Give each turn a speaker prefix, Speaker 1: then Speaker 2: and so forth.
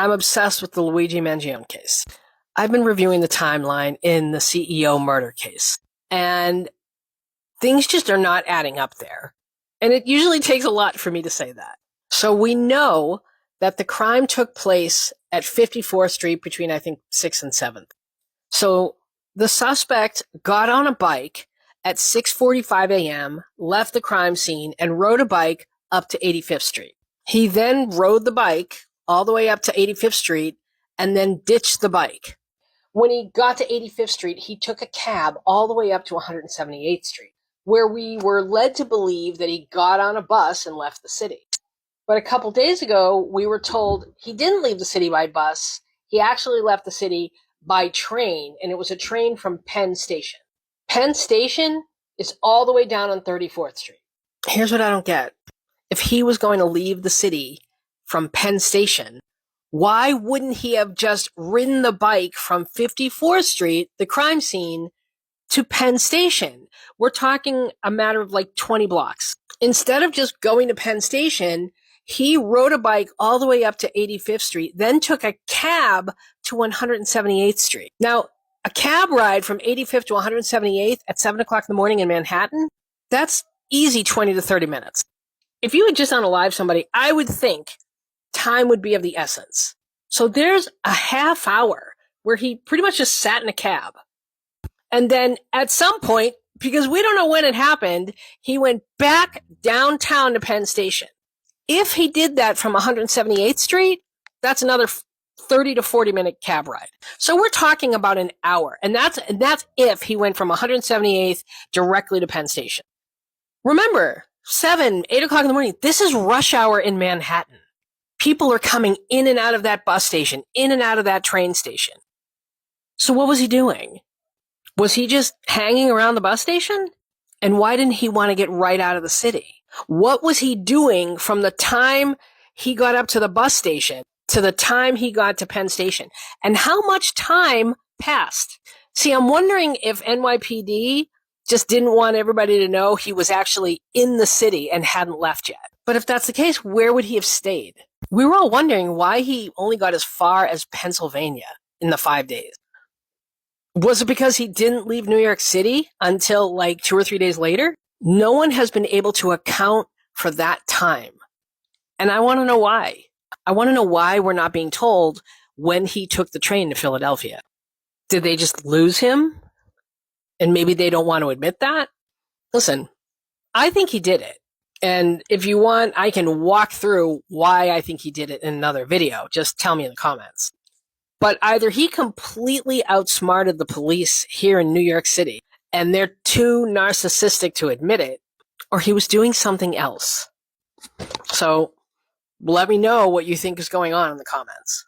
Speaker 1: I'm obsessed with the Luigi Mangione case. I've been reviewing the timeline in the CEO murder case, and things just are not adding up there. And it usually takes a lot for me to say that. So we know that the crime took place at 54th Street between, I think, 6th and 7th. So the suspect got on a bike at 6:45 a.m., left the crime scene, and rode a bike up to 85th Street. He then rode the bike all the way up to 85th Street and then ditched the bike. When he got to 85th Street, he took a cab all the way up to 178th Street, where we were led to believe that he got on a bus and left the city. But a couple days ago, we were told he didn't leave the city by bus. He actually left the city by train, and it was a train from Penn Station. Penn Station is all the way down on 34th Street. Here's what I don't get. If he was going to leave the city from Penn Station, why wouldn't he have just ridden the bike from 54th Street, the crime scene, to Penn Station? We're talking a matter of like 20 blocks. Instead of just going to Penn Station, he rode a bike all the way up to 85th Street, then took a cab to 178th Street. Now, a cab ride from 85th to 178th at 7 o'clock in the morning in Manhattan, that's easy 20 to 30 minutes. If you had just unalived somebody, I would think time would be of the essence. So there's a half hour where he pretty much just sat in a cab. And then at some point, because we don't know when it happened, he went back downtown to Penn Station. If he did that from 178th Street, that's another 30 to 40 minute cab ride. So we're talking about an hour. And that's if he went from 178th directly to Penn Station. Remember, 7, 8 o'clock in the morning, this is rush hour in Manhattan. People are coming in and out of that bus station, in and out of that train station. So what was he doing? Was he just hanging around the bus station? And why didn't he want to get right out of the city? What was he doing from the time he got up to the bus station to the time he got to Penn Station? And how much time passed? See, I'm wondering if NYPD just didn't want everybody to know he was actually in the city and hadn't left yet. But if that's the case, where would he have stayed? We were all wondering why he only got as far as Pennsylvania in the 5 days. Was it because he didn't leave New York City until like 2 or 3 days later? No one has been able to account for that time. And I want to know why. I want to know why we're not being told when he took the train to Philadelphia. Did they just lose him? And maybe they don't want to admit that? Listen, I think he did it. And if you want, I can walk through why I think he did it in another video. Just tell me in the comments. But either he completely outsmarted the police here in New York City, and they're too narcissistic to admit it, or he was doing something else. So let me know what you think is going on in the comments.